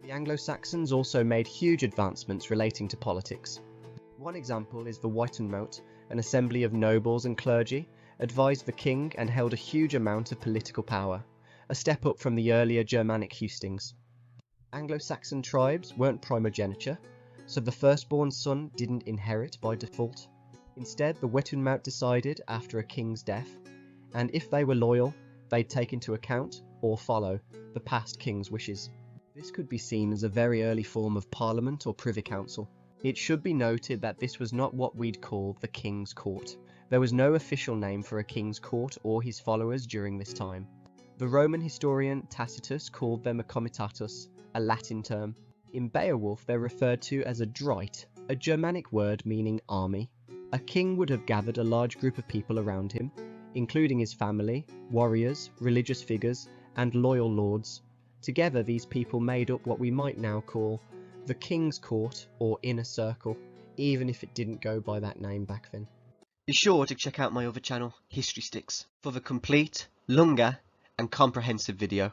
The Anglo-Saxons also made huge advancements relating to politics. One example is the Witanmought, an assembly of nobles and clergy, advised the king and held a huge amount of political power, a step up from the earlier Germanic hustings. Anglo-Saxon tribes weren't primogeniture, so the firstborn son didn't inherit by default. Instead, the Witanmought decided after a king's death, and if they were loyal, they'd take into account, or follow, the past king's wishes. This could be seen as a very early form of parliament or privy council. It should be noted that this was not what we'd call the king's court. There was no official name for a king's court or his followers during this time. The Roman historian Tacitus called them a comitatus, a Latin term. In Beowulf they're referred to as a drite, a Germanic word meaning army. A king would have gathered a large group of people around him, including his family, warriors, religious figures, and loyal lords. Together these people made up what we might now call the king's court or inner circle, even if it didn't go by that name back then. Be sure to check out my other channel, History Sticks, for the complete, longer and comprehensive video.